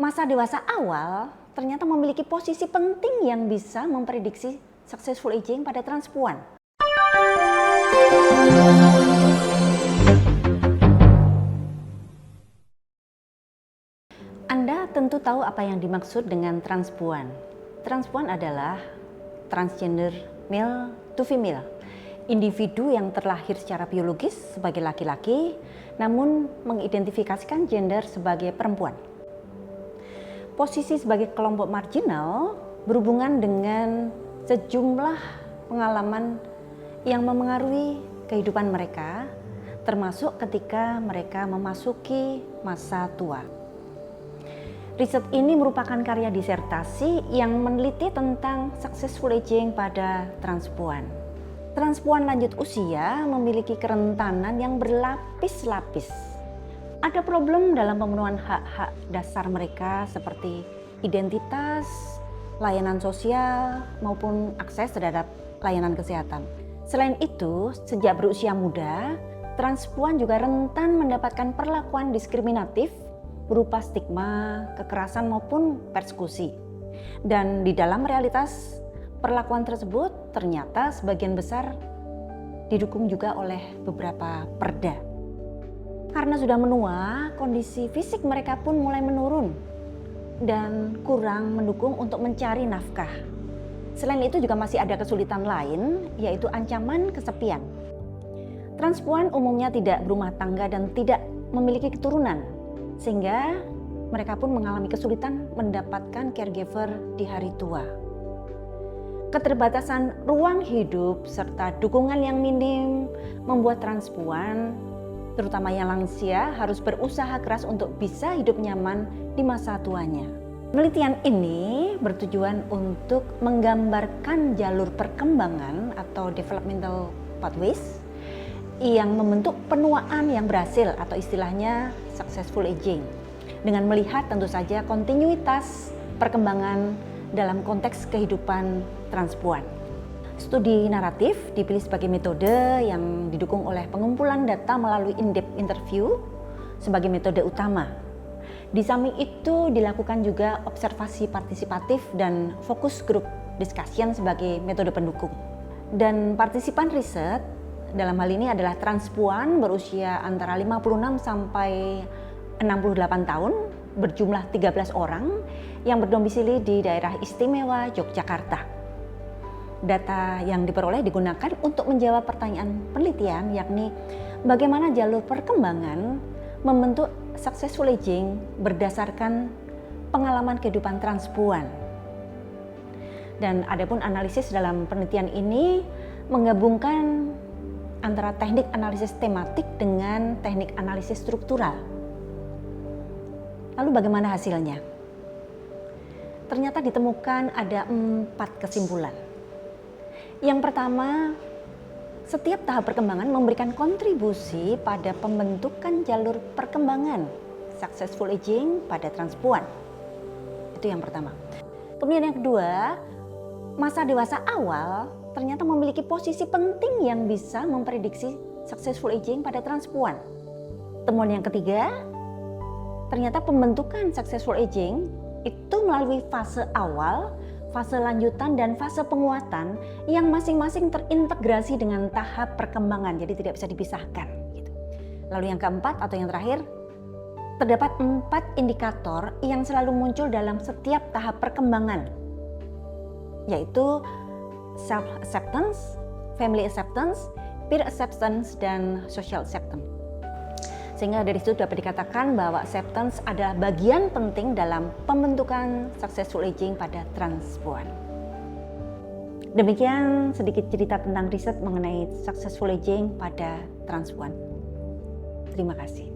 Masa dewasa awal ternyata memiliki posisi penting yang bisa memprediksi successful aging pada transpuan. Anda tentu tahu apa yang dimaksud dengan transpuan. Transpuan adalah transgender male to female, individu yang terlahir secara biologis sebagai laki-laki namun mengidentifikasikan gender sebagai perempuan. Posisi sebagai kelompok marginal berhubungan dengan sejumlah pengalaman yang memengaruhi kehidupan mereka, termasuk ketika mereka memasuki masa tua. Riset ini merupakan karya disertasi yang meneliti tentang successful aging pada transpuan. Transpuan lanjut usia memiliki kerentanan yang berlapis-lapis. Ada problem dalam pemenuhan hak-hak dasar mereka seperti identitas, layanan sosial, maupun akses terhadap layanan kesehatan. Selain itu, sejak berusia muda, transpuan juga rentan mendapatkan perlakuan diskriminatif berupa stigma, kekerasan maupun persekusi. Dan di dalam realitas, perlakuan tersebut ternyata sebagian besar didukung juga oleh beberapa perda. Karena sudah menua, kondisi fisik mereka pun mulai menurun dan kurang mendukung untuk mencari nafkah. Selain itu juga masih ada kesulitan lain, yaitu ancaman kesepian. Transpuan umumnya tidak berumah tangga dan tidak memiliki keturunan, sehingga mereka pun mengalami kesulitan mendapatkan caregiver di hari tua. Keterbatasan ruang hidup serta dukungan yang minim membuat transpuan, terutama yang lansia, harus berusaha keras untuk bisa hidup nyaman di masa tuanya. Penelitian ini bertujuan untuk menggambarkan jalur perkembangan atau developmental pathways yang membentuk penuaan yang berhasil atau istilahnya successful aging, dengan melihat tentu saja kontinuitas perkembangan dalam konteks kehidupan transpuan. Studi naratif dipilih sebagai metode yang didukung oleh pengumpulan data melalui in-depth interview sebagai metode utama. Di samping itu dilakukan juga observasi partisipatif dan focus group discussion sebagai metode pendukung. Dan partisipan riset dalam hal ini adalah transpuan berusia antara 56 sampai 68 tahun, berjumlah 13 orang yang berdomisili di daerah istimewa Yogyakarta. Data yang diperoleh digunakan untuk menjawab pertanyaan penelitian, yakni bagaimana jalur perkembangan membentuk successful aging berdasarkan pengalaman kehidupan transpuan. Dan adapun analisis dalam penelitian ini menggabungkan antara teknik analisis tematik dengan teknik analisis struktural. Lalu bagaimana hasilnya? Ternyata ditemukan ada 4 kesimpulan. Yang pertama, setiap tahap perkembangan memberikan kontribusi pada pembentukan jalur perkembangan successful aging pada transpuan. Itu yang pertama. Kemudian yang kedua, masa dewasa awal ternyata memiliki posisi penting yang bisa memprediksi successful aging pada transpuan. Temuan yang ketiga, ternyata pembentukan successful aging itu melalui fase awal, fase lanjutan, dan fase penguatan yang masing-masing terintegrasi dengan tahap perkembangan, jadi tidak bisa dipisahkan. Lalu yang keempat atau yang terakhir, terdapat 4 indikator yang selalu muncul dalam setiap tahap perkembangan, yaitu self-acceptance, family acceptance, peer acceptance, dan social acceptance. Sehingga dari situ dapat dikatakan bahwa acceptance adalah bagian penting dalam pembentukan successful aging pada transpuan. Demikian sedikit cerita tentang riset mengenai successful aging pada transpuan. Terima kasih.